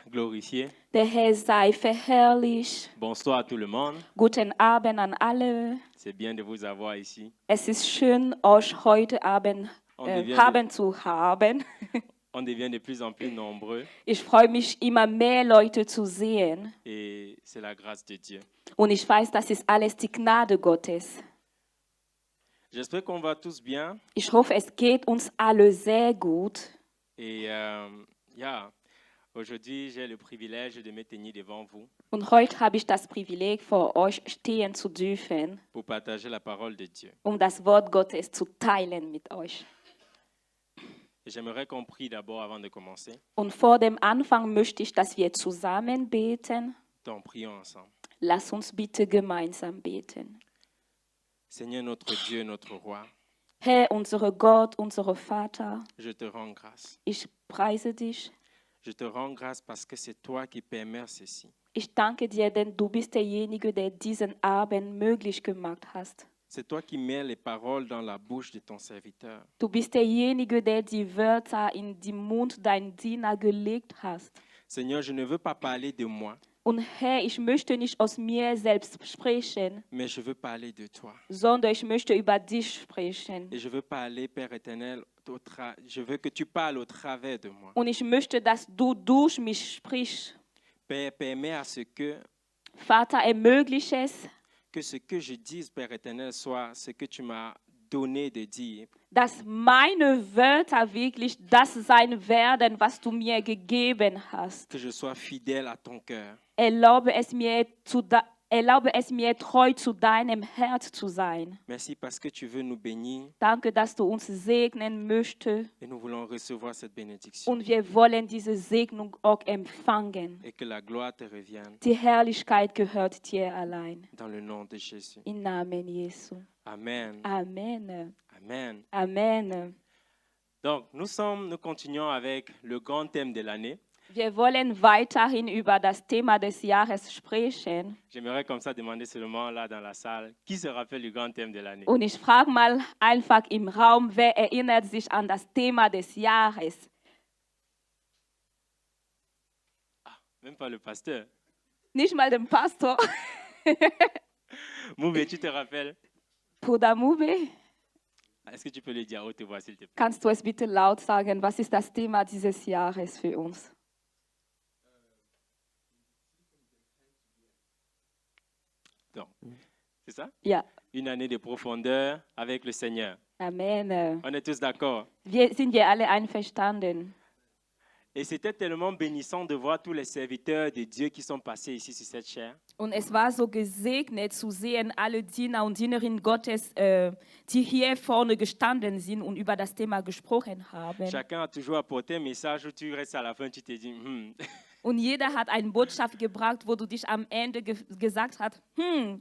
glorifié. Der Herr sei verherrlicht. Bonsoir à tout le monde. Guten Abend an alle. C'est bien de vous avoir ici. Es ist schön, euch heute Abend zu haben. On devient de plus en plus nombreux Ich freue mich, immer mehr Leute zu sehen. et c'est la grâce de Dieu. Und ich weiß, das ist alles die Gnade Gottes. J'espère qu'on va tous bien. Ich hoffe, es geht uns alle sehr gut. Et aujourd'hui, j'ai le privilège de me tenir devant vous Und heute habe ich das Privileg, vor euch stehen zu dürfen, pour partager la parole de Dieu. das Wort Gottes zu teilen mit euch. Et j'aimerais qu'on prie d'abord avant de commencer. Und vor dem Anfang möchte ich, dass wir zusammen beten. Donc, prions ensemble. Lass uns bitte gemeinsam beten. Seigneur notre Dieu, notre Roi, Herr, unser Gott, unser Vater, je te rends grâce. ich preise dich. Je te rends grâce parce que c'est toi qui permets ceci. Ich danke dir, denn du bist derjenige, der diesen Abend möglich gemacht hast. C'est toi qui mets les paroles dans la bouche de ton serviteur. Du bist derjenige, der die Wörter in den Mund dein Diener gelegt hast. Seigneur, je ne veux pas parler de moi, Und Herr, ich möchte nicht aus mir selbst sprechen, mais je veux parler de toi. sondern ich möchte über dich sprechen. Et je veux parler, Père éternel, je veux que tu parles au travers de moi. Und ich möchte, dass du durch mich sprichst. Père, permets à ce que Vater, ermögliche es, ce que je dise, Père éternel, soit ce que tu m'as donné de dire. dass meine Wörter wirklich das sein werden, was du mir gegeben hast. Que je sois fidèle à ton cœur. Erlaube es mir treu zu deinem Herz zu sein. Merci parce que tu veux nous bénir Danke, dass du uns segnen möchtest. et nous voulons recevoir cette bénédiction. Und wir wollen diese Segnung auch empfangen. Et que la gloire te revienne Die Herrlichkeit gehört dir allein. dans le nom de Jésus. Im Namen Jesu. Amen. Amen. Amen. Amen. Donc, nous continuons avec le grand thème de l'année. Wir wollen weiterhin über das Thema des Jahres sprechen. J'aimerais comme ça demander seulement là dans la salle, qui se rappelle du grand thème de l'année? Und ich frage mal einfach im Raum, wer erinnert sich an das Thema des Jahres? Ah, même pas le pasteur. Nicht mal dem Pastor. Moubé, tu te rappelles? Bruder Mube, Est-ce que tu peux le dire à haute voix, s'il te plaît? kannst du es bitte laut sagen? Was ist das Thema dieses Jahres für uns? Donc, c'est ça? Ja, Une année de profondeur avec le Seigneur. Amen. On est tous d'accord. Sind wir alle einverstanden? Et c'était tellement bénissant de voir tous les serviteurs de Dieu qui sont passés ici sur cette chaire. Und es war so gesegnet zu sehen, alle Diener und Dienerinnen Gottes, die hier vorne gestanden sind und über das Thema gesprochen haben. Chacun a toujours apporté un message où tu restes à la fin, tu te dis, Und jeder hat eine Botschaft gebracht, wo du dich am Ende gesagt hast,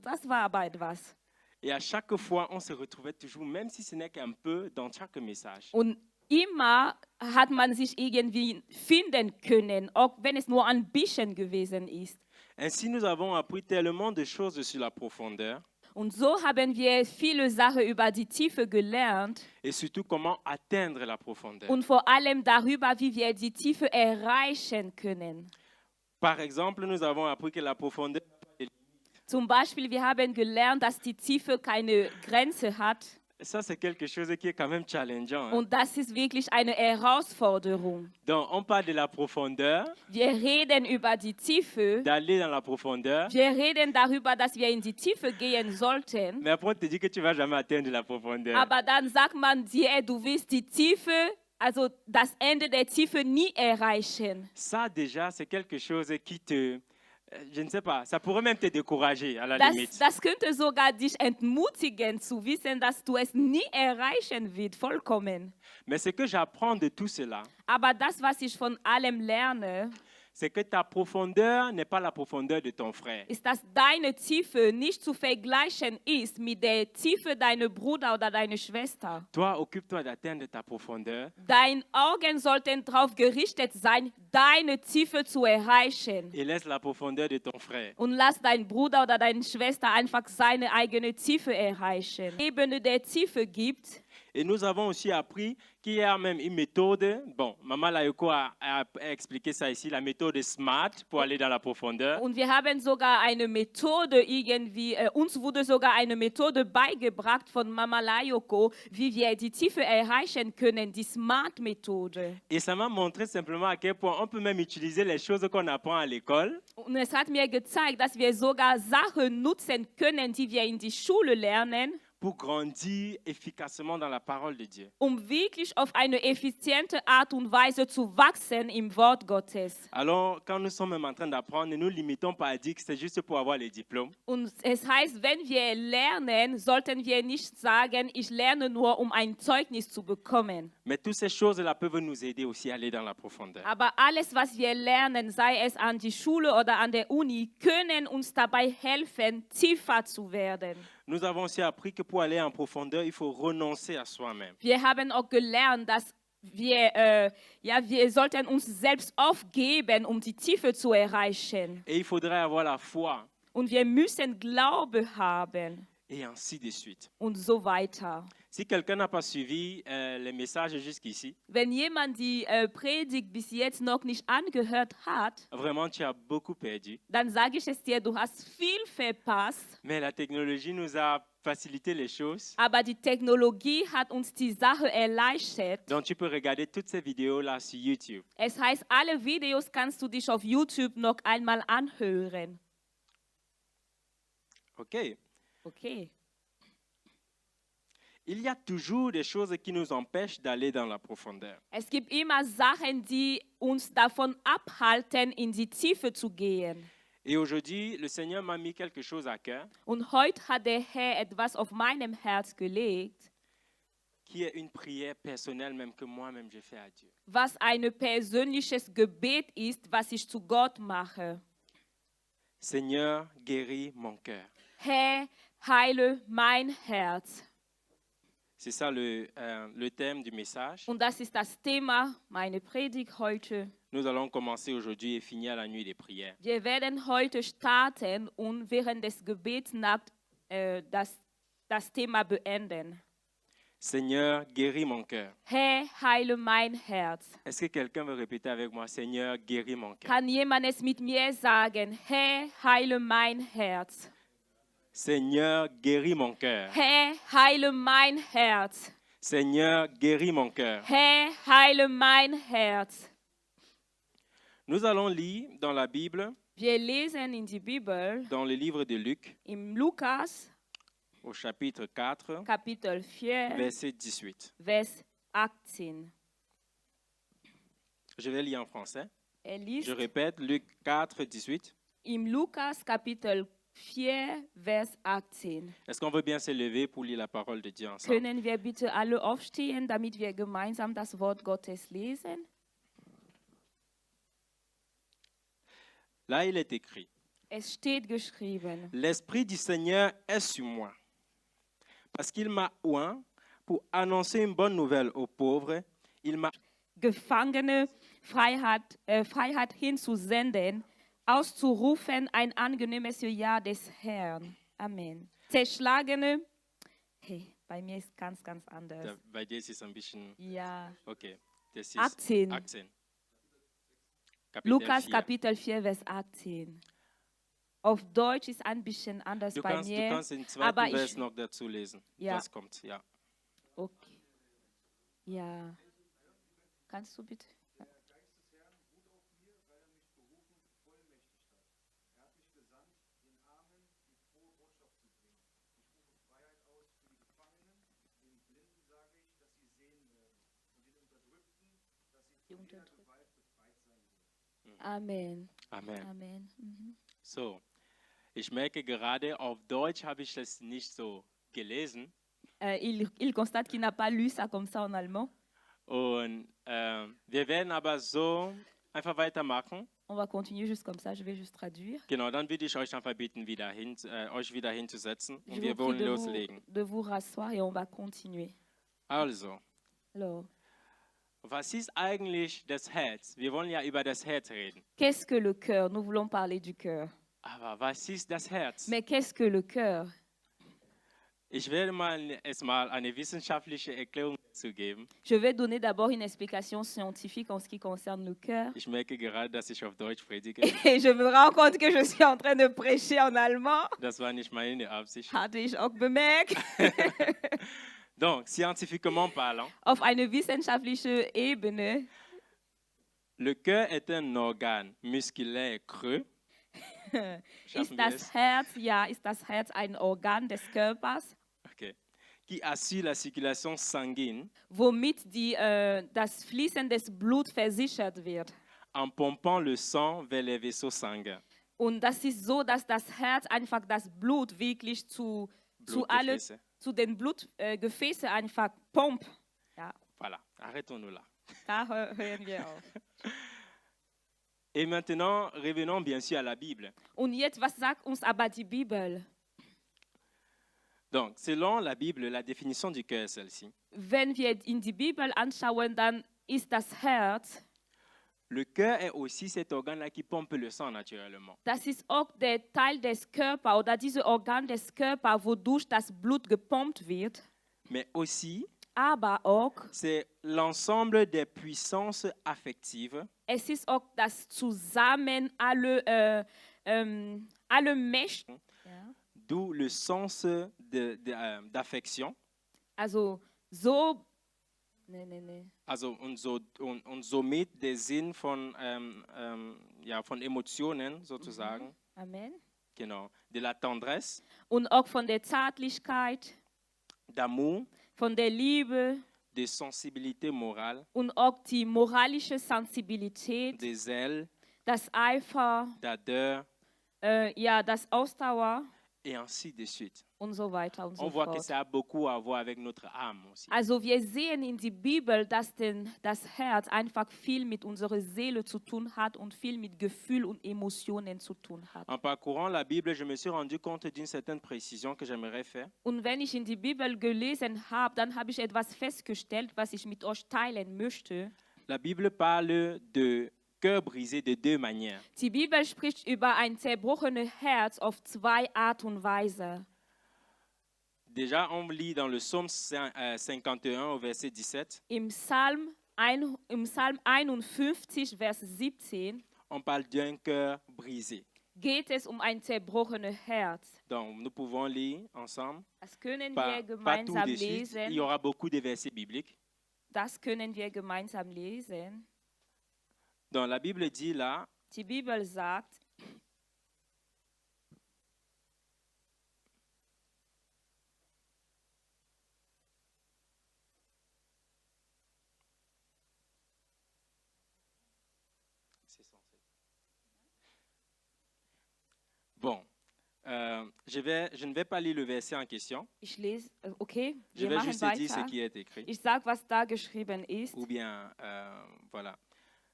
das war aber etwas. Et à chaque fois, on se retrouvait toujours, même si ce n'est qu'un peu, dans chaque message. Und immer hat man sich irgendwie finden können, auch wenn es nur ein bisschen gewesen ist. Ainsi, nous avons appris tellement de choses sur la profondeur Und so haben wir viele Sachen über die Tiefe gelernt et surtout comment atteindre la profondeur. und vor allem darüber, wie wir die Tiefe erreichen können. Par exemple, nous avons appris que la profondeur, Zum Beispiel, wir haben gelernt, dass die Tiefe keine Grenze hat. ça c'est quelque chose qui est quand même challengeant. Hein? Und das ist wirklich eine Herausforderung. Donc, on parle de la profondeur, Wir reden über die Tiefe. d'aller dans la profondeur, Wir reden darüber, dass wir in die Tiefe gehen sollten. mais après on te dit que tu vas jamais atteindre la profondeur. Aber dann sagt man dir, du willst die Tiefe, also das Ende der Tiefe nie erreichen. Ça déjà, c'est quelque chose qui te, je ne sais pas, ça pourrait même te décourager à la limite. Das könnte sogar dich entmutigen, zu wissen, dass du es nie erreichen wirst, vollkommen. Mais ce que j'apprends de tout cela, Aber das, was ich von allem lerne, c'est que ta profondeur n'est pas la profondeur de ton frère. ist, dass deine Tiefe nicht zu vergleichen ist mit der Tiefe deiner Bruder oder deiner Schwester. Toi, occupe-toi d'atteindre ta profondeur. Deine Augen sollten darauf gerichtet sein, deine Tiefe zu erreichen. Et laisse la profondeur de ton frère. Und lass deinen Bruder oder deine Schwester einfach seine eigene Tiefe erreichen. Ebene der Tiefe gibt. Et nous avons aussi appris qu'il y a même une méthode. Bon, Maman Layoko a expliqué ça ici, la méthode SMART pour aller dans la profondeur. Und wir haben sogar eine Methode irgendwie, uns wurde sogar eine Methode beigebracht von Mama Layoko, wie wir die Tiefe erreichen können, die SMART-Methode. Et ça m'a montré simplement à quel point on peut même utiliser les choses qu'on apprend à l'école Und es hat mir gezeigt, dass wir sogar Sachen nutzen können, die wir in die Schule lernen, pour grandir efficacement dans la parole de Dieu. wirklich auf eine effiziente Art und Weise zu wachsen im Wort Gottes. Alors, quand nous sommes même en train d'apprendre, ne nous limitons pas à dire que c'est juste pour avoir les diplômes. Und es heißt, wenn wir lernen, sollten wir nicht sagen, ich lerne nur, um ein Zeugnis zu bekommen. Mais toutes ces choses-là peuvent nous aider aussi à aller dans la profondeur. Aber alles, was wir lernen, sei es an die Schule oder an der Uni, können uns dabei helfen, tiefer zu werden. Nous avons aussi appris que pour aller en profondeur, il faut renoncer à soi-même. Wir haben auch gelernt, dass wir sollten uns selbst aufgeben, um die Tiefe zu erreichen. Et il faudrait avoir la foi Und wir müssen Glaube haben et ainsi de suite. und so weiter. Si quelqu'un n'a pas suivi les messages jusqu'ici, Wenn jemand die Predigt bis jetzt noch nicht angehört hat, vraiment tu as beaucoup perdu. dann sage ich es dir, du hast viel verpasst. Mais la technologie nous a facilité les choses. Aber die Technologie hat uns die Sache erleichtert. Donc tu peux regarder toutes ces vidéos-là sur YouTube. Es heißt, alle Videos kannst du dich auf YouTube noch einmal anhören. OK. Okay. Il y a toujours des choses qui nous empêchent d'aller dans la profondeur. Es gibt immer Sachen, die uns davon abhalten, in die Tiefe zu gehen. Et aujourd'hui, le Seigneur m'a mis quelque chose à cœur, Und heute hat der Herr etwas auf meinem Herz gelegt, qui est une prière personnelle même que moi-même j'ai fait à Dieu. was ein persönliches Gebet ist, was ich zu Gott mache. Seigneur, guéris mon cœur. Herr, heile mein Herz. C'est ça le thème du message. Und das ist das Thema meiner Predigt heute. Nous allons commencer aujourd'hui et finir la nuit des prières. Wir werden heute starten und während des Gebetsnacht das Thema beenden. Seigneur, guéris mon cœur. Herr, heile mein Herz. Est-ce que quelqu'un veut répéter avec moi, Seigneur, guéris mon cœur? Kann jemand es mit mir sagen? Herr, heile mein Herz. Seigneur, guéris mon cœur. Herr, heile mein Herz. Seigneur, guéris mon cœur. Herr, heile mein Herz. Nous allons lire dans la Bible, Wir lesen in die Bibel, dans le livre de Luc, im Lukas, au chapitre 4, Kapitel 4, verset 18. Vers 18. Je vais lire en français. Liest Je répète, Luc 4, 18. im Lukas, Kapitel 4, Vers 18. Est-ce qu'on veut bien se lever pour lire la parole de Dieu ensemble? Können wir bitte alle aufstehen, damit wir gemeinsam das Wort Gottes lesen? Là, il est écrit, Es steht geschrieben, l'Esprit du Seigneur est sur moi, parce qu'il m'a oint pour annoncer une bonne nouvelle aux pauvres. Il m'a Gefangene Freiheit hinzusenden, auszurufen ein angenehmes Jahr des Herrn. Amen. Zerschlagene, hey, bei mir ist ganz anders. Bei dir ist es ein bisschen, Ja, okay, das ist 18. 18. Lukas 4. Kapitel 4, Vers 18. Auf Deutsch ist ein bisschen anders Du bei kannst mir. den aber zweiten ich- Vers noch dazu lesen. Ja. Das kommt, ja. Okay. Ja. Kannst du bitte? Ja. Die Unterdrückten. Amen. Amen. Amen. Mhm. So, ich merke gerade, auf Deutsch habe ich das nicht so gelesen. Il constate qu'il n'a pas lu ça comme ça en allemand. Und wir werden aber so einfach weitermachen. On va continuer juste comme ça, je vais juste traduire. Genau, dann würde ich euch einfach bitten, euch wieder hinzusetzen und Je wir vous wollen prie loslegen. de vous rasseoir et on va continuer. Also, Alors, was ist eigentlich das Herz? Wir wollen ja über das Herz reden. qu'est-ce que le cœur? Nous voulons parler du cœur. Aber was ist das Herz? Mais qu'est-ce que le cœur? Ich werde mal erstmal eine wissenschaftliche Erklärung dazu geben. Je vais donner d'abord une explication scientifique en ce qui concerne le cœur. Ich merke gerade, dass ich auf Deutsch predige. Et je me rends compte que je suis en train de prêcher en allemand. Das war nicht meine Absicht. Hatte ich auch bemerkt. Donc, scientifiquement parlant, Auf eine wissenschaftliche Ebene le cœur est un organe musculaire creux. Schaffen wir es? ist das Herz ein Organ des Körpers, Ok. Qui assure la circulation sanguine womit das Fließen des Bluts versichert wird. en pompant le sang vers les vaisseaux sanguins. Und das ist so, dass das Herz einfach das Blut wirklich zu Blutgefäße. den Blutgefäßen einfach pumpt. Ja, Voilà, arrêtons-nous là. da hören wir auf. Et maintenant, revenons bien sûr à la Bible. Und jetzt, was sagt uns aber die Bibel? Donc, selon la Bible, la définition du cœur est celle-ci. Wenn wir in die Bibel anschauen, dann ist das Herz, Le cœur est aussi cet organe-là qui pompe le sang naturellement. das ist auch der Teil des Körpers oder dieses Organ des Körpers, wodurch das Blut gepumpt wird, Mais aussi, aber auch, c'est l'ensemble des puissances affectives es ist auch das Zusammen alle Mächte, ja, d'où le sens d'affection. also so, nee. Also und somit der Sinn von, ja, von Emotionen sozusagen. Amen. Genau. De la tendresse, Und auch von der Zärtlichkeit, d'amour, von der Liebe de sensibilité morale, und auch die moralische Sensibilität, de zèle, das Eifer, d'ardeur ja, das Ausdauer et ainsi de suite. und so weiter und so On voit que fort. ça a beaucoup à voir avec notre âme aussi. Also wir sehen in die Bibel, dass das Herz einfach viel mit unserer Seele zu tun hat und viel mit Gefühl und Emotionen zu tun hat. En parcourant la Bible, je me suis rendu compte d'une certaine précision que j'aimerais faire. Und wenn ich in die Bibel gelesen habe, dann habe ich etwas festgestellt, was ich mit euch teilen möchte. La Bible parle de cœur brisé de deux manières. Die Bibel spricht über ein zerbrochenes Herz auf zwei Art und Weise. Déjà, on lit dans le psaume 51 au verset 17, Im Psalm 51, Vers 17, on parle d'un cœur brisé. geht es um ein zerbrochenes Herz. Donc, nous pouvons lire ensemble. Das können Pas wir tout gemeinsam de suite. Il y lesen. aura beaucoup de versets bibliques. Das können wir gemeinsam lesen. Donc, la Bible dit là, Die Bibel sagt, bon, je ne vais pas lire le verset en question. ich lese, okay, Je wir vais machen juste dire ce weiter. qui est écrit. Ich sage, was da geschrieben ist. Ou bien, voilà.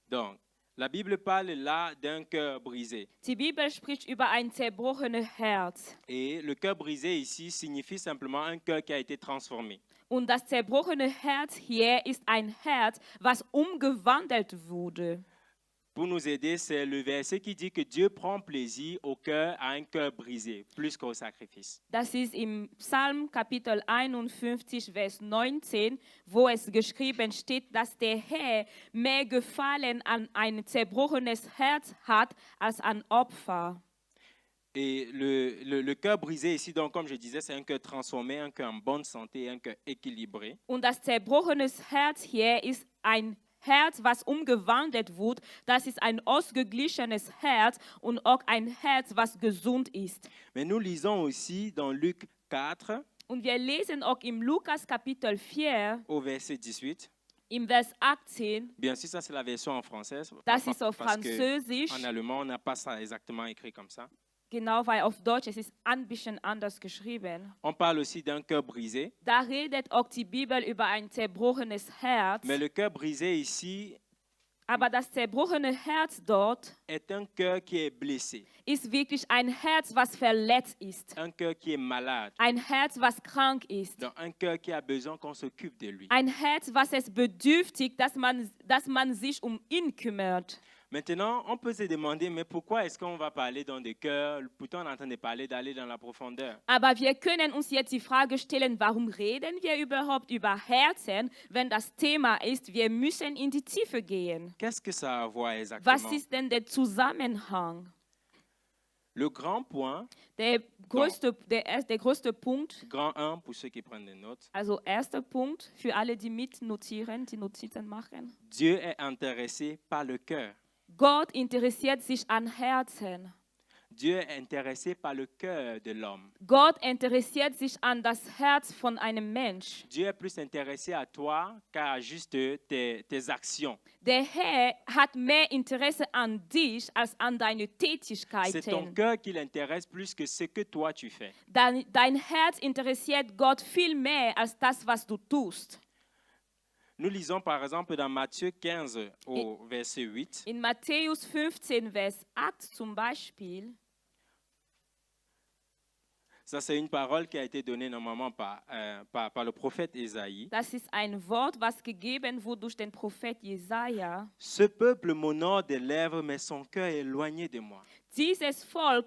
Donc, la Bible parle là d'un cœur brisé. Die Bibel spricht über ein zerbrochenes Herz. Et le cœur brisé ici signifie simplement un cœur qui a été transformé. Und das zerbrochene Herz hier ist ein Herz, was umgewandelt wurde. Pour nous aider, c'est le verset qui dit que Dieu prend plaisir au cœur, à un cœur brisé, plus qu'au sacrifice. Das ist im Psalm Kapitel 51, Vers 19, wo es geschrieben steht, dass der Herr mehr Gefallen an ein zerbrochenes Herz hat als an Opfer. Et le cœur brisé ici, donc, comme je disais, c'est un cœur transformé, un cœur en bonne santé, un cœur équilibré. Und das zerbrochenes Herz hier ist ein Herz, was umgewandelt wurde. Das ist ein ausgeglichenes Herz und auch ein Herz, was gesund ist. Mais nous lisons aussi dans Luc 4, Und wir lesen auch im Lukas Kapitel 4, au verset 18. im Vers 18, Bien sûr, ça c'est la version en français. das ist auf parce que Französisch. en allemand, on n'a pas ça exactement écrit comme ça. Genau, weil auf Deutsch es ist ein bisschen anders geschrieben. On parle aussi d'un cœur brisé. Da redet auch die Bibel über ein zerbrochenes Herz. Mais le cœur brisé ici Aber das zerbrochene Herz dort est un cœur qui est blessé, ist wirklich ein Herz, was verletzt ist. un cœur qui est malade, Ein Herz, was krank ist. donc un cœur qui a besoin qu'on s'occupe de lui. Ein Herz, was es bedürftigt, dass man sich um ihn kümmert. Maintenant, on peut se demander, mais pourquoi est-ce qu'on va parler dans des cœurs? Pourtant, on est en train de parler d'aller dans la profondeur. Aber wir können uns jetzt die Frage stellen, warum reden wir überhaupt über Herzen, wenn das Thema ist, wir müssen in die Tiefe gehen. Qu'est-ce que ça a à voir Was exactement? ist denn der Zusammenhang? Le grand point, Der größte Punkt, grand 1 pour ceux qui prennent des notes, also erster Punkt für alle, die mitnotieren, die Notizen machen. Dieu est intéressé par le cœur. Gott interessiert sich an Herzen. Dieu est intéressé par le cœur de l'homme. Gott interessiert sich an das Herz von einem Mensch. Dieu est plus intéressé à toi qu'à juste tes actions. Der Herr hat mehr Interesse an dich als an deine C'est ton Tätigkeiten. cœur qui l'intéresse plus que ce que toi tu fais. Dein Herz interessiert Gott viel mehr als das, was du tust. Nous lisons par exemple dans Matthieu 15 au verset 8. In Matthäus 15, Vers 8 zum Beispiel, Ça, c'est une parole qui a été donnée normalement par le prophète Ésaïe. das ist ein Wort, was gegeben wurde durch den Prophet Jesaja. Ce peuple m'honore des lèvres, mais son cœur est éloigné de moi. Dieses Volk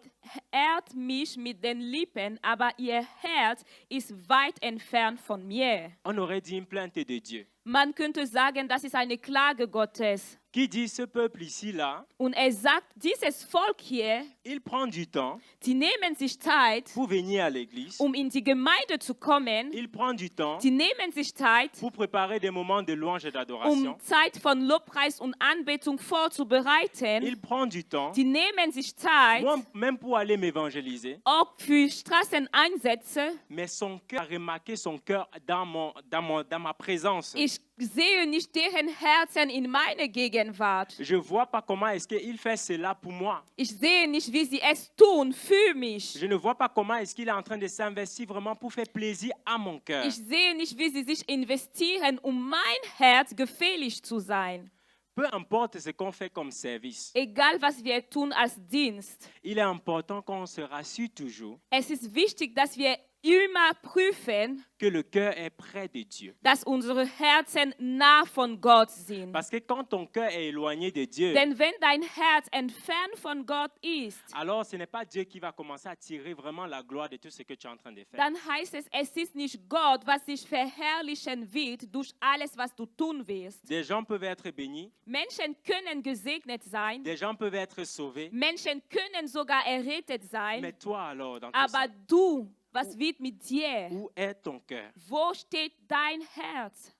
ehrt mich mit den Lippen, aber ihr Herz ist weit entfernt von mir. On aurait dit une plainte de Dieu. Man könnte sagen, das ist eine Klage Gottes. Qui dit ce peuple ici-là, Und sagt, dieses Volk hier, il prend du temps die nehmen sich Zeit, pour venir à l'église. in die Gemeinde zu kommen. Il prend du temps Die nehmen sich Zeit, pour préparer des moments de louange et d'adoration. Zeit von Lobpreis und Anbetung vorzubereiten. Il prend du temps, Die nehmen sich Zeit, moi, même pour aller m'évangéliser. auch für Straßeneinsätze. Mais son cœur, a remarqué son cœur dans ma présence. Ich sehe nicht deren Herzen in meiner Gegenwart. Je ne vois pas comment est-ce qu'il fait cela pour moi. Ich sehe nicht, wie sie es tun für mich. Je ne vois pas comment est-ce qu'il est en train de s'investir vraiment pour faire plaisir à mon cœur. Ich sehe nicht, wie sie sich investieren, mein Herz gefällig zu sein. Peu importe ce qu'on fait comme service, Egal, was wir tun als Dienst. il est important qu'on se rassure toujours Es ist wichtig, dass wir immer prüfen, que le cœur est près de Dieu. dass unsere Herzen nah von Gott sind. Parce que quand ton cœur est éloigné de Dieu, Denn wenn dein Herz entfernt von Gott ist, alors ce n'est pas Dieu qui va commencer à tirer vraiment la gloire de tout ce que tu es en train de faire. dann heißt es ist nicht Gott, was sich verherrlichen wird durch alles, was du tun wirst. Des gens peuvent être bénis, Menschen können gesegnet sein, des gens peuvent être sauvés, Menschen können sogar errettet sein, mais toi alors dans tout aber ça, du, was wird mit dir? où est ton cœur? Wo steht dein Herz?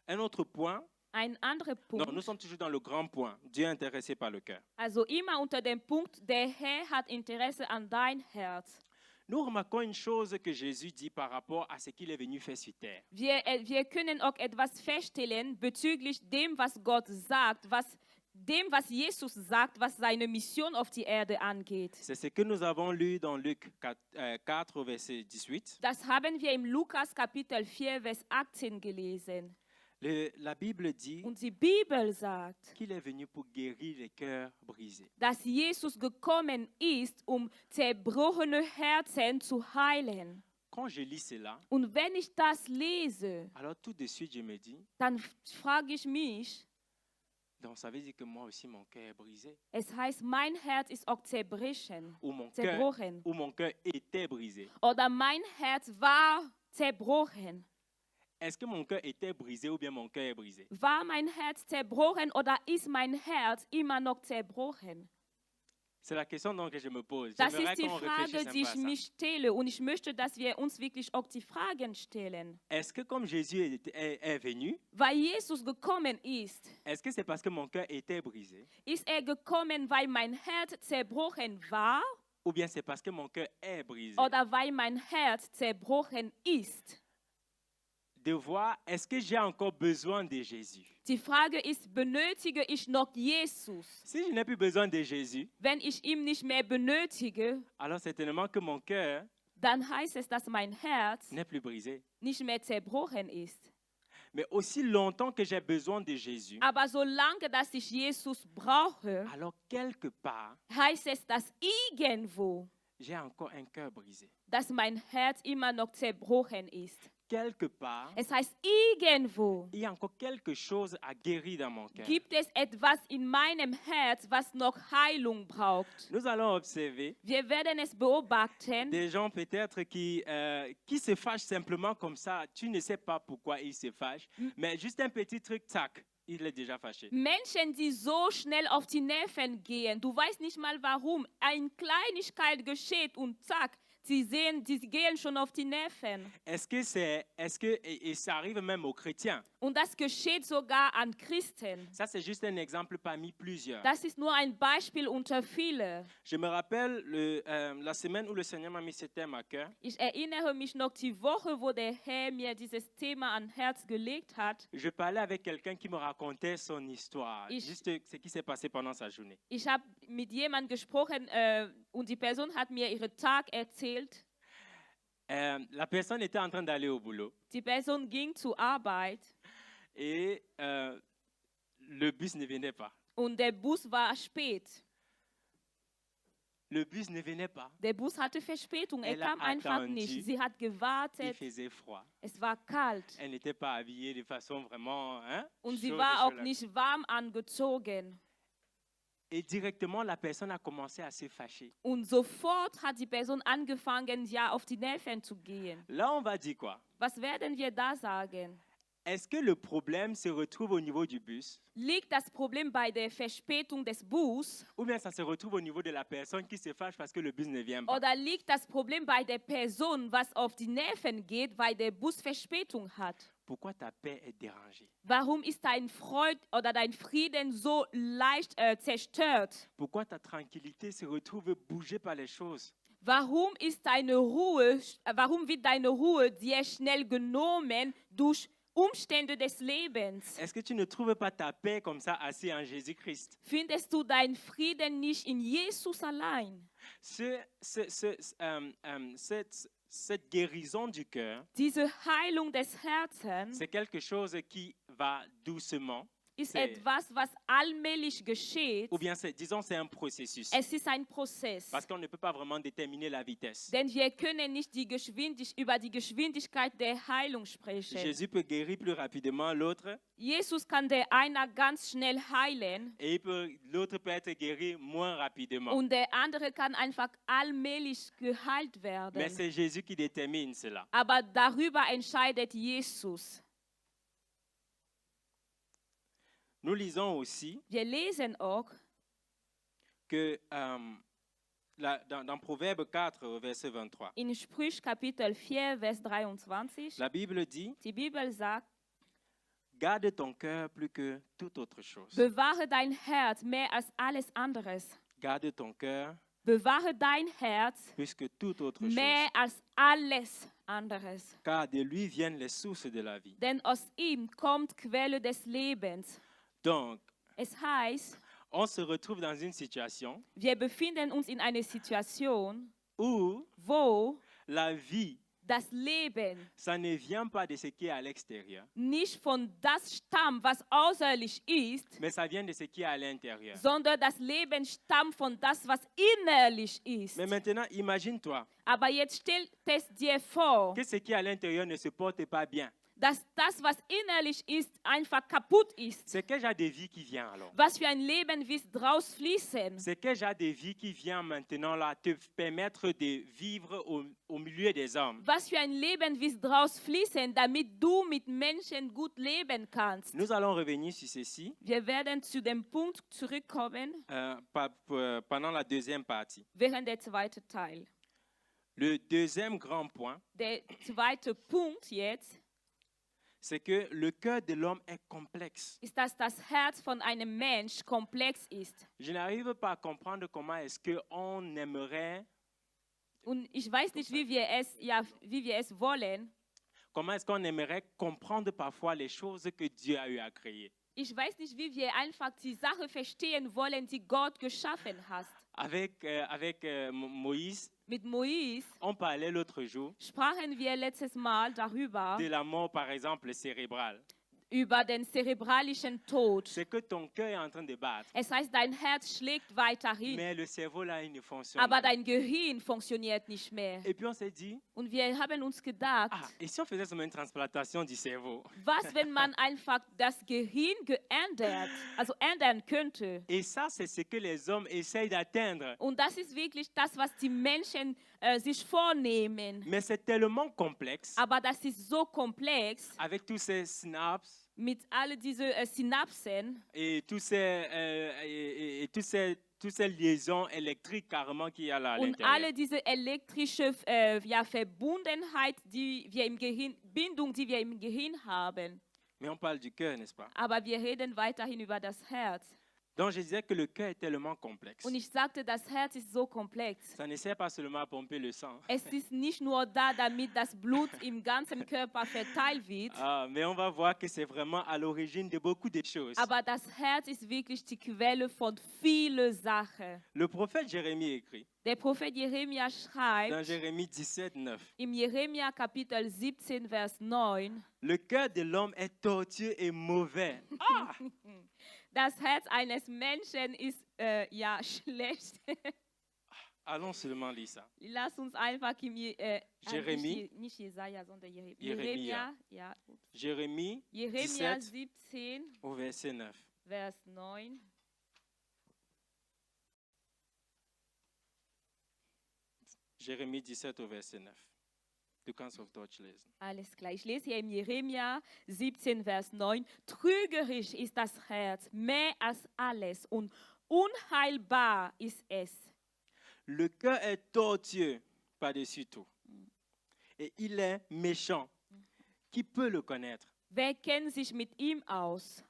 Un autre point, Ein anderer non, Punkt, nous sommes toujours dans le grand point. Dieu est intéressé par le cœur. also immer unter dem Punkt, der Herr hat Interesse an dein Herz. Nous remarquons une chose que Jésus dit par rapport à ce qu'il est venu faire sur terre. Wir können auch etwas feststellen bezüglich dem, was Gott sagt, was Jesus sagt, was seine Mission auf die Erde angeht. C'est ce que nous avons lu dans Luc 4, verset 18. Das haben wir im Lukas Kapitel 4, Vers 18 gelesen. La Bible dit Und die Bibel sagt, qu'il est venu pour guérir les cœurs brisés. dass Jesus gekommen ist, zerbrochene Herzen zu heilen. Quand je lis cela, Und wenn ich das lese, alors tout de suite je me dis, dann frage ich mich, donc ça veut dire que moi aussi mon cœur est brisé. es heißt, mein Herz ist auch zerbrochen. Ou mon cœur était brisé. Oder mein Herz war zerbrochen. Est-ce que mon cœur était brisé ou bien mon cœur est brisé? War mein Herz zerbrochen oder ist mein Herz immer noch zerbrochen? C'est la question donc que je me pose. Das J'aimerais ist die qu'on Frage, réfléchisse un die peu ich à ça. mich stelle. Und ich möchte, dass wir uns wirklich auch die Fragen stellen. Est-ce que comme Jésus est venu, Weil Jesus gekommen ist, est-ce que c'est parce que mon cœur était brisé ist gekommen, weil mein Herz zerbrochen war ou bien c'est parce que mon cœur est brisé? oder weil mein Herz zerbrochen ist? De voir, est-ce que j'ai encore besoin de Jésus? Die Frage ist, benötige ich noch Jesus? Si je n'ai plus besoin de Jésus, Wenn ich ihn nicht mehr benötige, alors certainement que mon cœur dann heißt es, dass mein Herz n'est plus brisé. nicht mehr zerbrochen ist. Mais aussi longtemps que j'ai besoin de Jésus, Aber solange, dass ich Jesus brauche, alors quelque part, heißt es, dass irgendwo, j'ai encore un cœur brisé. dass mein Herz immer noch zerbrochen ist. quelque part, Es heißt, irgendwo il y a encore quelque chose à guérir dans mon cœur. gibt es etwas in meinem Herz, was noch Heilung braucht. Nous allons observer Wir werden es beobachten. des gens peut-être qui se fâchent simplement comme ça. Tu ne sais pas pourquoi ils se fâchent, mais juste un petit truc, tac, il est déjà fâché. Menschen, die so schnell auf die Nerven gehen. Du weißt nicht mal warum. Eine Kleinigkeit geschieht und zack, sie gehen schon auf die Nerven. Et ça arrive même aux chrétiens. Und das geschieht sogar an Christen. Ça, c'est juste un exemple parmi plusieurs. Das ist nur ein Beispiel unter viele. Je me rappelle la semaine où le Seigneur m'a mis ce thème à cœur. Ich erinnere mich noch die Woche, wo der Herr mir dieses Thema an Herz gelegt hat. Je parlais avec quelqu'un qui me racontait son histoire, juste ce qui s'est passé pendant sa journée. Ich habe mit jemandem gesprochen und die Person hat mir ihren Tag erzählt. La personne était en train d'aller au boulot Die Person ging zur Arbeit et le bus ne venait pas. und der Bus war spät. Le bus ne venait pas. Der Bus hatte Verspätung, Elle a kam einfach attendu. nicht. Sie hat Il gewartet, faisait froid. es war kalt Elle n'était pas habillée de façon vraiment und sie chaude, war auch chaude. nicht warm angezogen. Et directement, la personne a commencé à se fâcher. Und sofort hat die Person angefangen, ja, auf die Nerven zu gehen. Là, on va dire quoi? Was werden wir da sagen? Est-ce que le problème se retrouve au niveau du bus Liegt das Problem bei der Verspätung des Bus ou bien ça se retrouve au niveau de la personne qui se fâche parce que le bus ne vient pas? oder liegt das Problem bei der Person, was auf die Nerven geht, weil der Bus Verspätung hat? Pourquoi ta paix est dérangée? Warum ist dein Freud oder dein Frieden so leicht zerstört? Pourquoi ta tranquillité se retrouve bougée par les choses? Warum wird deine Ruhe dir schnell genommen durch Umstände des Lebens? Est-ce que tu ne trouves pas ta paix comme ça assis en Jésus-Christ? Findest du deinen Frieden nicht in Jesus allein? Cette guérison du cœur, Diese Heilung des Herzens c'est quelque chose qui va doucement, ist c'est- etwas, was allmählich geschieht. ou bien disons c'est un processus. Es ist ein Prozess. Parce qu'on ne peut pas vraiment déterminer la vitesse. Denn wir können nicht über die Geschwindigkeit der Heilung sprechen. Jésus peut guérir plus rapidement l'autre Jesus kann der einer ganz schnell heilen et l'autre peut être guéri moins rapidement. und der andere kann einfach allmählich geheilt Mais werden. c'est Jésus qui détermine cela. Aber darüber entscheidet Jesus. Nous lisons aussi Wir lesen auch que dans Proverbe 4, verset 23, in Sprüche Kapitel 4, Vers 23, la Bible dit die Bibel sagt, garde ton cœur plus que toute autre chose. bewahre dein Herz mehr als alles anderes. Garde ton cœur Bewahre dein Herz plus que toute autre mehr chose. als alles anderes. Car de lui viennent les sources de la vie. Denn aus ihm kommt Quelle des Lebens. Donc, Es heißt, on se retrouve dans une situation wir befinden uns in einer Situation, où wo la vie, das Leben ça ne vient pas de ce qui est à l'extérieur, nicht von das stammt, was äußerlich ist, mais ça vient de ce qui est à l'intérieur. sondern das Leben stammt von das, was innerlich ist. Mais maintenant, imagine-toi Aber jetzt stell es dir vor, que ce qui est à l'intérieur ne se porte pas bien. dass das, was innerlich ist, einfach kaputt ist. C'est quel genre de vie qui vient alors? Was für ein Leben wird draus fließen? C'est quel genre de vie qui vient maintenant là te permettre de vivre au milieu des hommes? Was für ein Leben wird draus fließen, damit du mit Menschen gut leben kannst? Nous allons revenir sur ceci Wir werden zu dem Punkt zurückkommen pendant la deuxième partie. während der zweite Teil. Le deuxième grand point, Der zweite Punkt jetzt c'est que le cœur de l'homme est complexe. ist, dass das Herz von einem Mensch komplex ist. Je n'arrive pas à comprendre comment est-ce qu'on aimerait, Und ich weiß nicht, wie wir es wollen. comment est-ce qu'on aimerait comprendre parfois les choses que Dieu a eu à créer. Ich weiß nicht, wie wir einfach die Sache verstehen wollen, die Gott geschaffen hat. Avec Moïse, Mit Moïse on parlait l'autre jour sprachen wir letztes Mal darüber, de la mort, par exemple, cérébrale. über den cerebralischen Tod. C'est que ton cœur est en train de battre. Es heißt, dein Herz schlägt weiterhin, Mais le cerveau, là, il ne fonctionne aber pas. dein Gehirn funktioniert nicht mehr. Et puis on s'est dit, Und wir haben uns gedacht, et si on faisait seulement une transplantation du cerveau? was, wenn man einfach das Gehirn ändern könnte? Et ça, c'est ce que les hommes essayent d'atteindre. Und das ist wirklich das, was die Menschen sich vornehmen. Mais c'est tellement complexe, Aber das ist so komplex avec tous ces synapses mit all diese Synapsen et toutes ces liaisons électriques carrément qu'il y a là à und l'intérieur. alle diese elektrische Verbundenheit, die wir im Gehirn, Bindung, die wir im Gehirn haben. Mais on parle du cœur, n'est-ce pas? Aber wir reden weiterhin über das Herz. Donc je disais que le cœur est tellement complexe. Und ich sagte, das Herz ist so komplex. Ça ne sert pas seulement à pomper le sang. Es ist nicht nur da, damit das Blut im ganzen Körper verteilt wird, Mais on va voir que c'est vraiment à l'origine de beaucoup de choses. aber das Herz ist wirklich die Quelle von vielen Sachen. Le prophète Jérémie écrit Der Prophet Jeremia dans schreibt Jérémie 17, 9. im Jeremia Kapitel 17, Vers 9, Le cœur de l'homme est tortueux et mauvais. das Herz eines Menschen ist schlecht. Allons seulement lire ça. Lass uns einfach Jeremie. nicht Jesaja, sondern Jeremia. Ja. Jérémie Jeremia 17 17, au verset 9. Vers 9. Jérémie 17 au verset 9. Du kannst auf Deutsch lesen. Alles klar. Ich lese hier im Jeremia 17, Vers 9. Trügerisch ist das Herz mehr als alles und unheilbar ist es. Le cœur est tortueux par-dessus tout. Et il est méchant. Qui peut le connaître? Wer kennt sich mit ihm aus?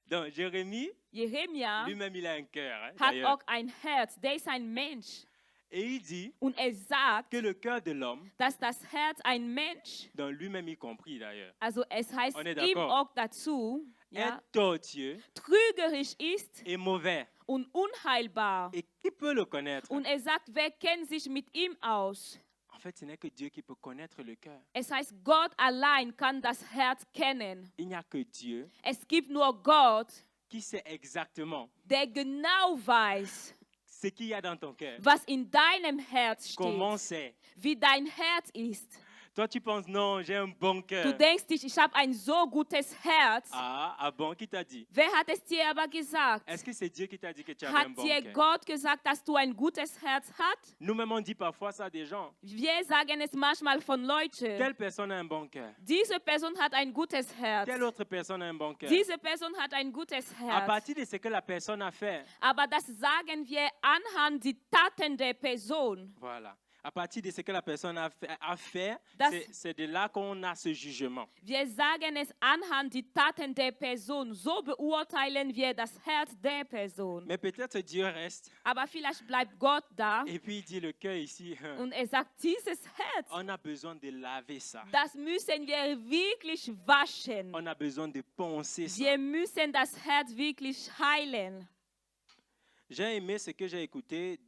Donc Jérémie, Jeremia lui-même, il a un cœur. hat D'ailleurs. auch ein Herz, der ist ein Mensch. Et il dit Und er sagt, que le cœur de l'homme, dass das Herz ein Mensch, dans lui-même y compris d'ailleurs, also es heißt On est ihm d'accord. auch dazu, ja, est tortueux trügerisch ist et mauvais. und unheilbar. Et qui peut le connaître? Und er sagt, wer kennt sich mit ihm aus? En fait, ce n'est que Dieu qui peut connaître le cœur. Es heißt, Gott allein kann das Herz kennen. Il n'y a que Dieu Es gibt nur Gott, qui sait exactement der genau weiß, ce qu'il y a dans ton cœur. was in deinem Herz Comment steht, c'est? wie dein Herz ist. Toi, tu penses, non, j'ai un bon Du cœur. denkst dich, ich habe ein so gutes Herz. Ah bon, qui t'a dit? Wer hat es dir aber gesagt? Est-ce que c'est Dieu qui t'a dit que tu avais un Hat bon dir cœur? Gott gesagt, dass du ein gutes Herz hast? Nous-mêmes, on dit parfois ça à des gens. Wir sagen es manchmal von Leuten. Telle personne a un bon cœur. Diese Person hat ein gutes Herz. Telle autre personne a un bon cœur. Diese Person hat ein gutes À Herz. partir de ce que la personne a fait, Aber das sagen wir anhand der Taten der Person. voilà. À partir de ce que la personne a fait, Das- c'est de là qu'on a ce jugement. Wir sagen es anhand der Taten der Person. So beurteilen wir das Herz der Person. Mais peut-être Dieu reste Aber vielleicht bleibt Gott da et puis il dit le cœur ici, und er sagt, dieses Herz, on a besoin de laver ça. das müssen wir wirklich waschen. On a besoin de poncer ça. Wir müssen das Herz wirklich heilen. J'ai aimé ce que j'ai écouté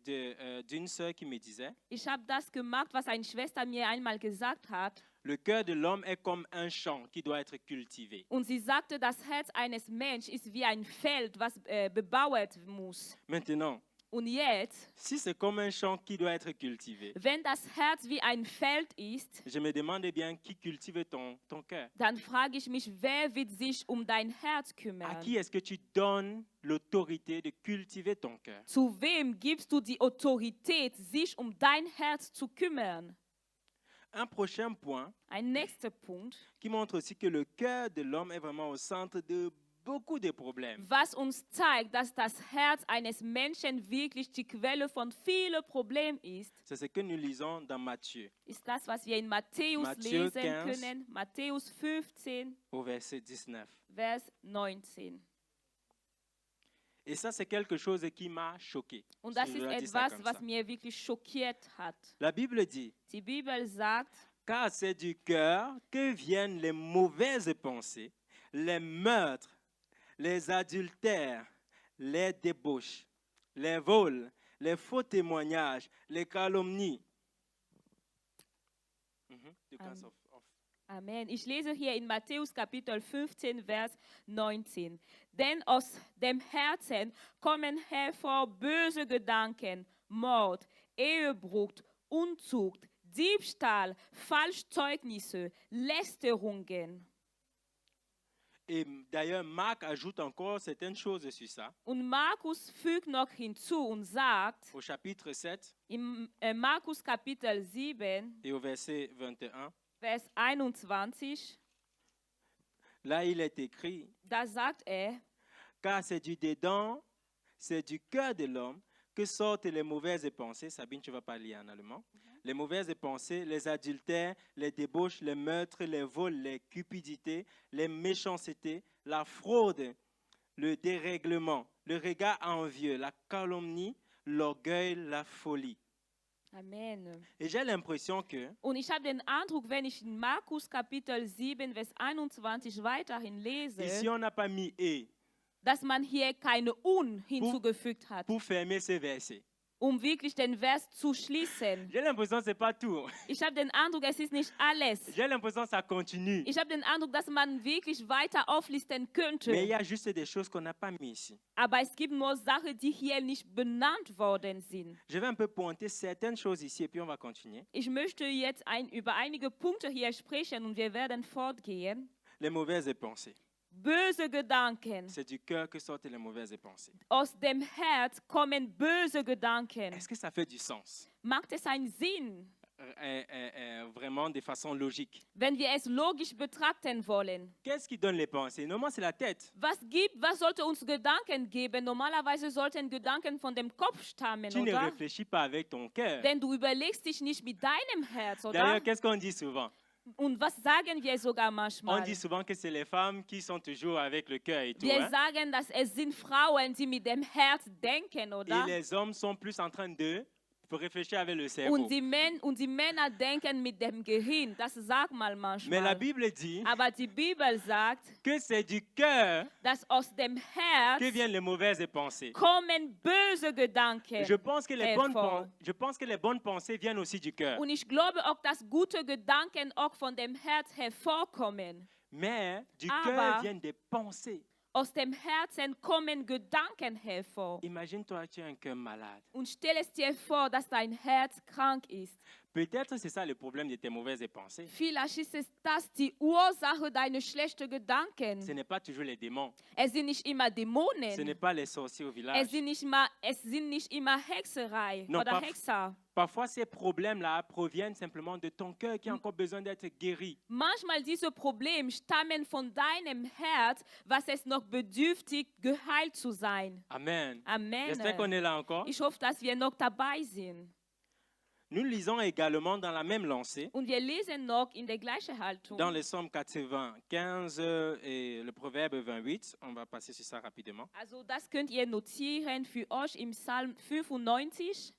d'une sœur qui me disait, Ich habe das gemacht, was eine Schwester mir einmal gesagt hat. le cœur de l'homme est comme un champ qui doit être cultivé. Und sie sagte, das Herz eines Menschen ist wie ein Feld, was bebauert muss. Maintenant, Und jetzt, si c'est comme un champ qui doit être cultivé, wenn das Herz wie ein Feld ist, je me demande bien qui cultive ton cœur. dann frage ich mich, wer wird sich dein Herz À kümmern? qui est-ce que tu donnes l'autorité de cultiver ton cœur? Zu wem gibst du die Autorität, sich dein Herz zu kümmern? Un prochain point Ein nächster Punkt, qui montre aussi que le cœur de l'homme est vraiment au centre de beaucoup de problèmes. was uns zeigt, dass das Herz eines Menschen wirklich die Quelle von vielen Problemen ist, C'est ce que nous lisons dans Matthieu, ist das, was wir in Matthäus Matthieu lesen 15. können. Matthäus 15, au verset 19. Vers 19. Et ça, c'est quelque chose qui m'a choqué. Und Si das je ist dois dire ça etwas, comme was ça. mir wirklich schockiert hat. La Bible dit, Die Bibel sagt, car c'est du cœur que viennent les mauvaises pensées, les meurtres, les adultères, les débauches, les vols, les faux témoignages, les calomnies. Mhm. Du kannst auf Amen. Ich lese hier in Matthäus Kapitel 15, Vers 19. Denn aus dem Herzen kommen hervor böse Gedanken, Mord, Ehebruch, Unzucht, Diebstahl, Falschzeugnisse, Lästerungen. Et d'ailleurs, Marc ajoute encore certaines choses sur ça. Und Markus fügt noch hinzu und sagt, Au chapitre 7 im Markus Kapitel 7, et au verset 21, Vers 21, là il est écrit, da sagt car c'est du dedans, c'est du cœur de l'homme que sortent les mauvaises pensées. Sabine, tu vas pas lire en allemand. Les mauvaises pensées, les adultères, les débauches, les meurtres, les vols, les cupidités, les méchancetés, la fraude, le dérèglement, le regard envieux, la calomnie, l'orgueil, la folie. Amen. Et j'ai l'impression que Und ich habe den Eindruck, wenn ich in Markus Kapitel 7, Vers 21 weiterhin ici lese, on n'a pas mis « et dass man hier keine Un hinzugefügt hat, pour fermer ces versets. wirklich den Vers zu schließen. J'ai l'impression que ce n'est pas tout. Ich habe den Eindruck, es ist nicht alles. J'ai l'impression que ça continue. Ich habe den Eindruck, dass man wirklich weiter auflisten Mais il könnte. y a juste des choses qu'on n'a pas mis ici. Aber es gibt nur Sachen, die hier nicht benannt worden sind. Je vais un peu pointer certaines choses ici et puis on va continuer. Ich möchte jetzt über einige Punkte hier sprechen und wir werden fortgehen. Les mauvaises pensées. Böse Gedanken. C'est du cœur que sortent les mauvaises pensées. Aus dem Herz kommen böse Gedanken. Est-ce que ça fait du sens? Macht es einen Sinn, Vraiment de façon logique. wenn wir es logisch betrachten wollen? Qu'est-ce qui donne les pensées? Normalement, c'est la tête. Was sollte uns Gedanken geben? Normalerweise sollten Gedanken von dem Kopf stammen, Tu ne oder? réfléchis pas avec ton cœur. Denn du überlegst dich nicht mit deinem Herz, oder? D'ailleurs, qu'est-ce qu'on dit souvent? Und was sagen wir sogar On manchmal? dit souvent que c'est les femmes qui sont toujours avec le cœur et tout. Wir Hein? sagen, dass es sind Frauen, die mit dem Herz denken, Et oder? les hommes sont plus en train de réfléchir avec le cerveau. Und die Männer denken mit dem Gehirn. Das sagt man Mais la manchmal. Bible dit Aber die Bibel sagt, que c'est du cœur dass aus dem Herz que viennent les mauvaises pensées. kommen böse Gedanken. Je pense que hervor. les bonnes pensées viennent aussi du cœur. Und ich glaube auch, dass gute Gedanken auch von dem Herz hervorkommen. Mais du Aber- cœur viennent des pensées. Aus dem Herzen kommen Gedanken hervor. Imagine-toi, tu as un cœur malade. Und stell es dir vor, dass dein Herz krank ist. Peut-être c'est ça le problème de tes mauvaises pensées. Vielleicht ist es das die Ursache deiner schlechten Ce Gedanken. n'est pas toujours les démons. Es sind nicht immer Ce n'est Dämonen. pas les sorciers au Es village. sind nicht immer Hexerei Non, oder pas- Hexer. Parfois, ces problèmes-là proviennent simplement de ton cœur qui a encore besoin d'être guéri. Manchmal diese Probleme stammen von deinem Herz, was es noch bedürftig, geheilt zu sein. Amen. Amen. J'espère qu'on est là encore. Ich hoffe, dass wir noch dabei sind. Nous lisons également dans la même lancée, Und wir lesen noch in der gleichen Haltung. dans le psaume 95 et le proverbe 28. On va passer sur ça rapidement. Also das könnt ihr notieren für euch im Psalm 95,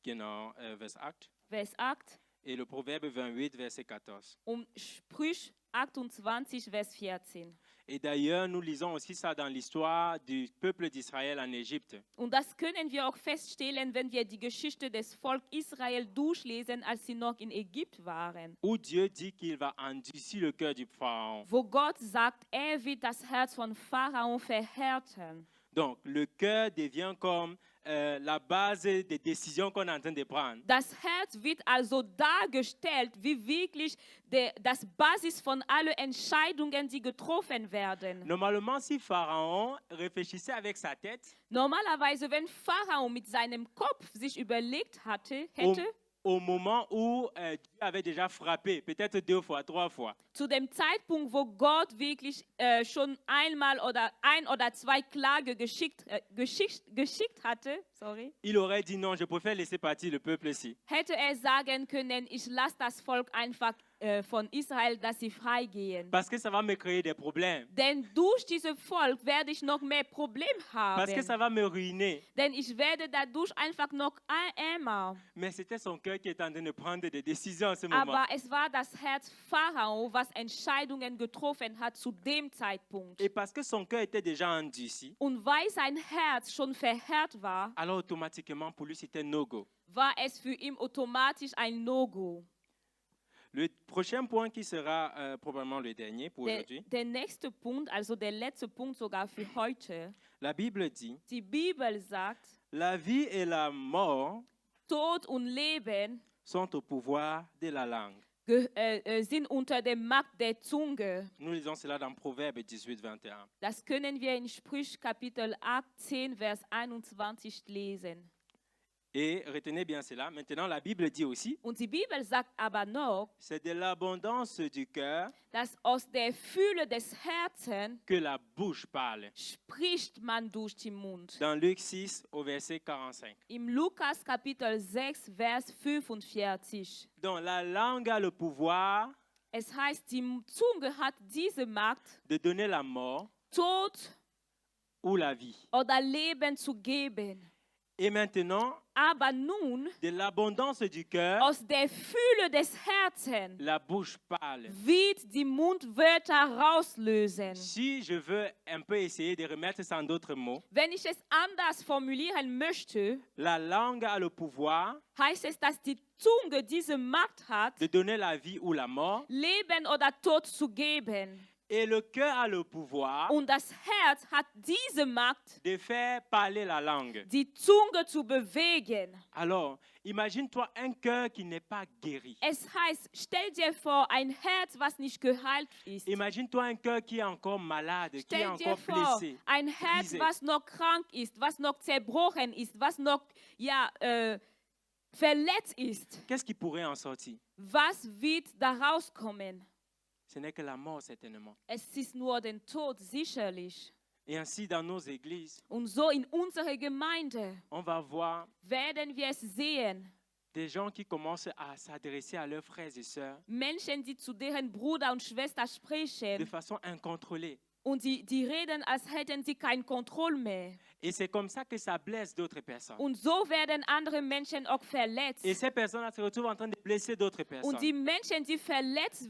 Genau, Vers 8. Vers 8 Et le proverbe 28, verset 14. und Sprüche 28, Vers 14. Et d'ailleurs, nous lisons aussi ça dans l'histoire du peuple d'Israël en Égypte. Und das können wir auch feststellen, wenn wir die Geschichte des Volkes Israel durchlesen, als sie noch in Ägypten waren. Où Dieu dit qu'il va endurcir le cœur du Pharaon. Wo Gott sagt, er wird das Herz von Pharao verhärten. Donc, le cœur devient comme la base des décisions qu'on est en train de prendre. Das Herz wird also dargestellt, wie wirklich das Basis von allen Entscheidungen, die getroffen werden. Normalement, si Pharaon réfléchissait avec sa tête, Normalerweise, wenn Pharao mit seinem Kopf sich überlegt hätte, au moment où Dieu avait déjà frappé, peut-être 2 fois, 3 fois, zu dem Zeitpunkt, wo Gott wirklich schon einmal oder ein oder zwei Klage geschickt hatte, il aurait dit non, je préfère laisser partir le peuple ici. hätte er sagen können, ich lasse das Volk einfach von Israel, dass sie freigehen. Parce que ça va me créer des problèmes. Denn durch dieses Volk werde ich noch mehr Probleme Parce que ça haben. va me ruiner. Denn ich werde dadurch einfach noch ärmer. Mais c'était son cœur qui était en train de prendre des décisions en ce moment. Aber es war das Herz Pharao, was Entscheidungen getroffen hat zu dem Zeitpunkt. Et parce que son cœur était déjà endurci, Und weil sein Herz schon verhärtet war, alors automatiquement pour lui c'était no-go. war es für ihn automatisch ein No-Go. Le prochain point qui sera probablement le dernier pour aujourd'hui. Der nächste Punkt, also der letzte Punkt sogar für heute. La Bible dit, Die Bibel sagt, la vie et la mort Tod und Leben sont au pouvoir de la langue. sind unter der Macht der Zunge. Nous lisons cela dans Proverbe 18, 21. Das können wir in Sprüche Kapitel 18, Vers 21 lesen. Et retenez bien cela. Maintenant, la Bible dit aussi, Und die Bibel sagt aber noch, c'est de l'abondance du cœur dass aus der Fülle des Herzens que la bouche parle. spricht man durch den Mund. Dans Luc 6, au verset 45. Im Lukas Kapitel 6, Vers 45. Donc, la langue a le pouvoir Es heißt, die Zunge hat diese Macht, de donner la mort Tod ou la vie. oder Leben zu geben. Et maintenant, Aber nun, de l'abondance du cœur, aus der Fülle des Herzens la bouche parle. wird die Mundwörter rauslösen. Si je veux un peu essayer de remettre ça en d'autres mots, Wenn ich es anders formulieren möchte, la langue a le pouvoir heißt es, dass die Zunge diese Macht hat, de donner la vie ou la mort, Leben oder Tod zu geben. et le cœur a le pouvoir Und das Herz hat diese Macht, de faire parler la langue. die Zunge zu bewegen. Alors, imagine-toi un cœur qui n'est pas guéri. Es heißt, stell dir vor, ein Herz, was nicht geheilt ist. Imagine-toi un cœur qui est encore malade, qui est Stell dir encore vor, blessé. ein Herz, brisé. was noch krank ist, was noch zerbrochen ist, was noch verletzt ist. Qu'est-ce qui pourrait en sortir? Was wird da rauskommen? Ce n'est que la mort, certainement. Es ist nur den Tod, sicherlich. Et ainsi, dans nos églises, Und so in unserer Gemeinde on va voir werden wir es sehen. des gens qui commencent à s'adresser à leurs frères et sœurs Menschen, die zu deren Bruder und Schwester de sprechen façon incontrôlée. und die reden, als hätten sie keine Kontrolle mehr. Et c'est comme ça que ça blesse d'autres personnes. Und so werden andere Menschen auch verletzt. Et ces personnes se retrouvent en train de blesser d'autres personnes. Und die Menschen, die verletzt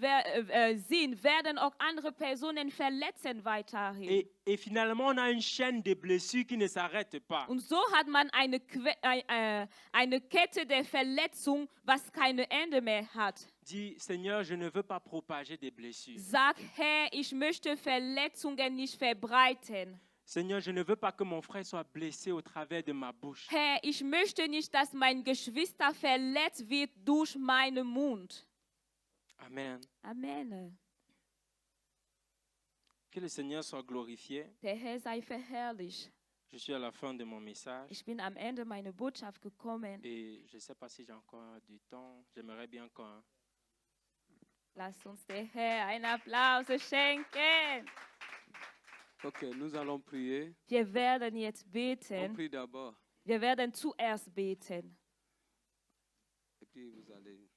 sind, werden auch andere Personen verletzen weiterhin. Et finalement, on a une chaîne de blessures qui ne s'arrête pas. Und so hat man eine Kette der Verletzung, was kein Ende mehr hat. Dis, Seigneur, je ne veux pas propager des blessures. Sag, Herr, ich möchte Verletzungen nicht verbreiten. Seigneur, je ne veux pas que mon frère soit blessé au travers de ma bouche. Herr, ich möchte nicht, dass mein Geschwister verletzt wird durch meinen Mund. Amen. Amen. Que le Seigneur soit glorifié. Der Herr sei verherrlicht. Je suis à la fin de mon message. Ich bin am Ende meiner Botschaft gekommen. Et je ne sais pas si j'ai encore du temps. J'aimerais bien qu'on... Lass uns der Herr einen Applaus schenken. Ok, nous allons prier. Wir werden jetzt On beten. prie d'abord. Wir werden zuerst beten. Et puis vous allez.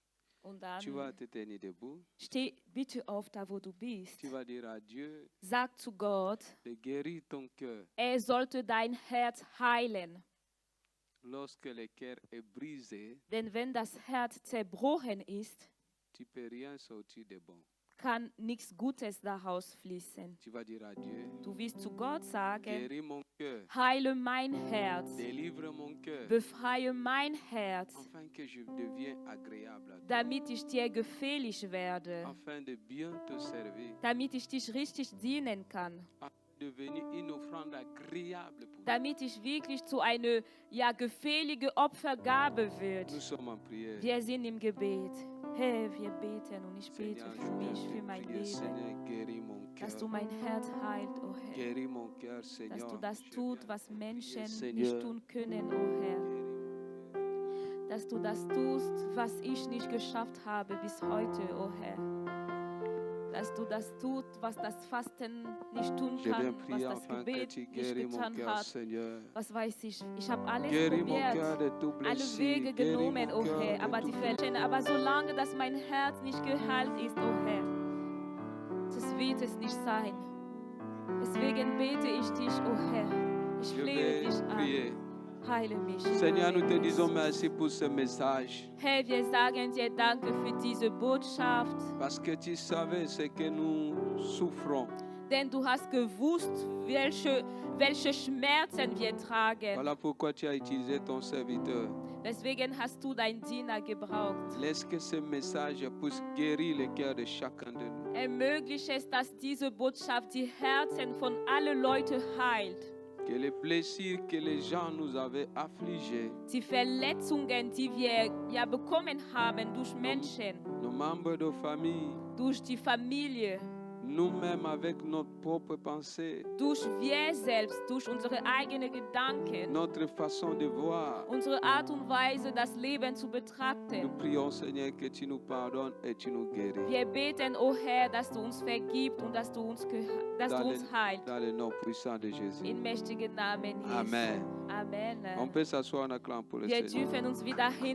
Und Tu vas dann te tenir debout. steh bitte auf, da wo du bist. Tu vas dire à Dieu Sag zu Gott, de guérir ton cœur. sollte dein Herz heilen. Lorsque le cœur est brisé, Denn wenn das Herz zerbrochen ist, tu peux rien sortir de bon. kann nichts Gutes daraus fließen. Tu vas dire à Dieu, Du wirst zu Gott sagen, guéris mon cœur. heile mein Herz, Délivre mon cœur. befreie mein Herz, Afin que je devienne agréable à toi. damit ich dir gefällig werde, Afin de bien te servir. damit ich dich richtig dienen kann, Afin de devenir une offrande agréable pour toi. damit ich wirklich zu einer gefälligen Opfergabe wird. Nous sommes en prière. Wir sind im Gebet. Herr, wir beten und ich bete Seigneur, für mich, für je mein prie, Leben, Seigneur, guéris mon dass du cœur. mein Herz heilt, oh Herr. Guéris mon cœur, Dass Seigneur. du das Je tut, viens was te prier, Menschen Seigneur. nicht tun können, oh Herr. Guéris mon cœur. Dass du das tust, was ich nicht geschafft habe bis heute, oh Herr. Dass du das tut, was das Fasten nicht tun Je viens kann, was prier das afin que Gebet tu nicht guéris mon getan cœur, hat. Seigneur. Was weiß ich? Ich habe alles Guéris mon cœur probiert, de tout alle blessure. Wege Guéris genommen, mon oh cœur Herr, de aber die tout Verletzungen, aber solange dass mein Herz nicht geheilt ist, oh Herr, das wird es nicht sein. Deswegen bete ich dich, oh Herr, ich Je flehe vais dich an, prier. heile mich. Seigneur, nous te Heile mich. disons merci pour ce message. Herr, wir sagen dir Danke für diese Botschaft, Parce que tu savais ce que nous souffrons. Denn du hast gewusst, welche Schmerzen wir tragen. Voilà pourquoi tu as utilisé ton serviteur. Deswegen hast du deinen Diener gebraucht. Laisse que ce message puisse guérir le cœur de chacun de nous. Ermögliche es, dass diese Botschaft die Herzen von allen Leuten heilt. Que les blessures que les gens nous avaient affligés, Die Verletzungen, die wir ja bekommen haben durch Menschen, nos membres de famille, durch die Familie, nous-mêmes avec notre propre pensée, durch wir selbst, durch unsere eigenen Gedanken, notre façon de voir. unsere Art und Weise, das Leben zu Nous betrachten. prions, Seigneur, que tu nous pardonnes et tu nous guéris. Wir beten, o Herr, dass du uns vergibst und dass du uns heilst. Dans le nom puissant de Jésus. In mächtigen Namen Jesu. Amen. Amen. On peut s'asseoir en acclamant pour le Wir Seigneur. dürfen uns wieder hin